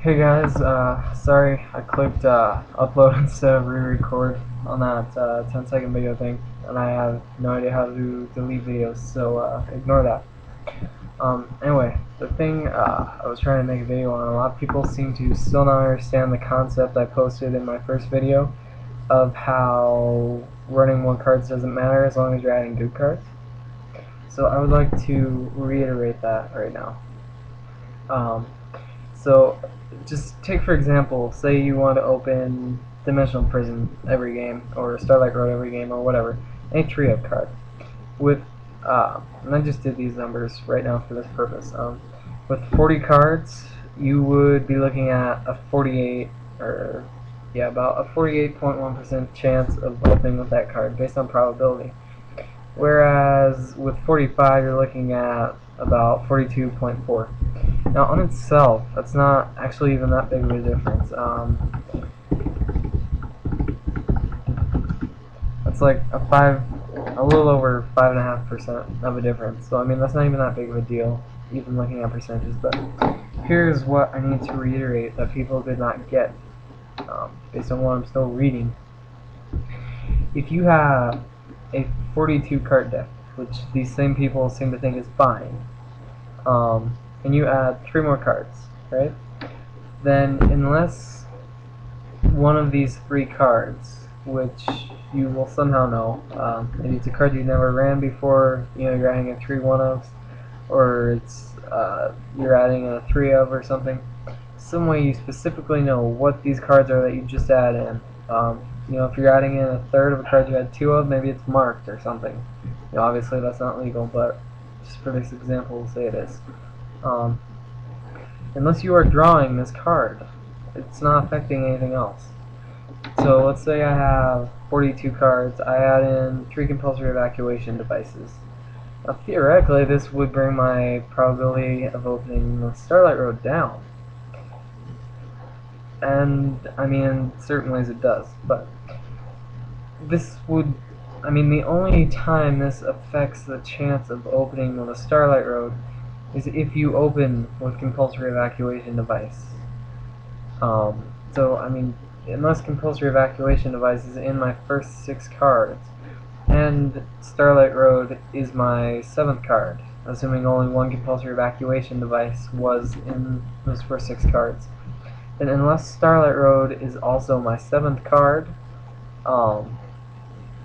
Hey guys, sorry I clicked upload instead of re-record on that 10-second video thing, and I have no idea how to delete videos, so ignore that. Anyway, the thing I was trying to make a video on, a lot of people seem to still not understand the concept I posted in my first video of how running one cards doesn't matter as long as you're adding good cards. So I would like to reiterate that right now. So just take for example, say you want to open Dimensional Prison every game, or Starlight Road every game, or whatever, any trio card. With and I just did these numbers right now for this purpose. With 40 cards, you would be looking at a 48, or yeah, about a 48.1% chance of opening with that card based on probability. Whereas with 45, you're looking at about 42.4. Now, on itself, that's not actually even that big of a difference. That's like a little over 5.5% of a difference. So I mean, that's not even that big of a deal, even looking at percentages. But here's what I need to reiterate that people did not get, based on what I'm still reading. If you have a 42 card deck, which these same people seem to think is fine, and you add 3 more cards, right? Then unless one of these 3 cards, which you will somehow know, maybe it's a card you never ran before, you know, you're adding a 3 1-ofs, or it's you're adding a 3 of or something, some way you specifically know what these cards are that you just add in. You know, if you're adding in a third of a card you had 2 of, maybe it's marked or something. You know, obviously that's not legal, but just for this example, we'll say it is. Unless you are drawing this card, it's not affecting anything else. So let's say I have 42 cards, I add in 3 compulsory evacuation devices. Now theoretically this would bring my probability of opening the Starlight Road down. And I mean, in certain ways it does, but this would, I mean, the only time this affects the chance of opening with a Starlight Road is if you open with compulsory evacuation device. So I mean, unless compulsory evacuation device is in my first 6 cards, and Starlight Road is my 7th card, assuming only one compulsory evacuation device was in those first 6 cards, then unless Starlight Road is also my 7th card,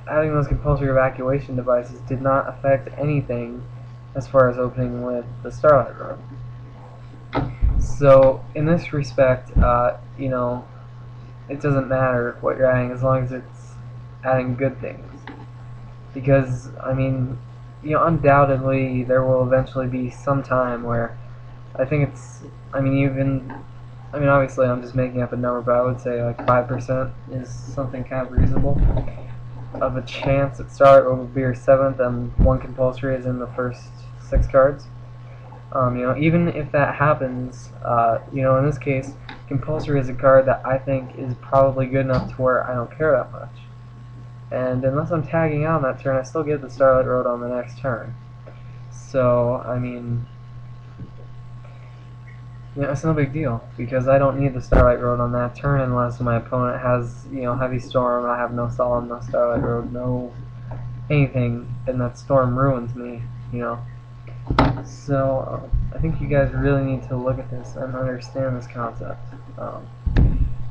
adding those compulsory evacuation devices did not affect anything as far as opening with the Starlight Road. So in this respect, you know, it doesn't matter what you're adding as long as it's adding good things. Because, I mean, you know, undoubtedly there will eventually be some time where I think it's, I mean, obviously I'm just making up a number, but I would say like 5% is something kind of reasonable of a chance that Starlight Road will be your 7th and 1 compulsory is in the first 6 cards. You know, even if that happens, you know, in this case, compulsory is a card that I think is probably good enough to where I don't care that much. And unless I'm tagging out on that turn, I still get the Starlight Road on the next turn. So, I mean, you know, it's no big deal, because I don't need the Starlight Road on that turn unless my opponent has, you know, Heavy Storm, I have no Solemn, no Starlight Road, no anything, and that Storm ruins me, you know. So, I think you guys really need to look at this and understand this concept,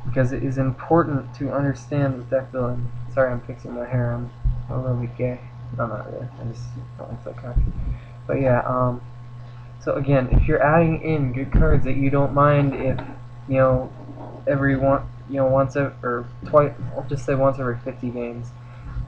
because it is important to understand with deck building. Sorry, I'm fixing my hair, I'm a little bit gay. No, not really, I just don't like that cocky. But yeah, so again, if you're adding in good cards that you don't mind if, you know, once or twice, I'll just say once every 50 games,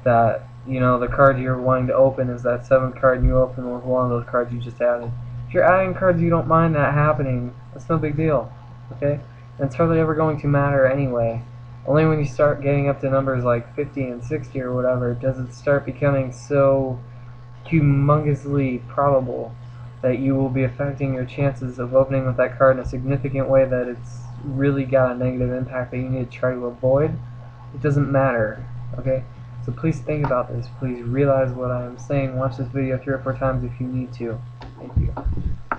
that, you know, the card you're wanting to open is that 7th card and you open with one of those cards you just added. If you're adding cards you don't mind that happening, that's no big deal, okay? And it's hardly ever going to matter anyway. Only when you start getting up to numbers like 50 and 60 or whatever does it start becoming so humongously probable that you will be affecting your chances of opening with that card in a significant way that it's really got a negative impact that you need to try to avoid. It doesn't matter, okay? So please think about this. Please realize what I am saying. Watch this video 3 or 4 times if you need to. Thank you.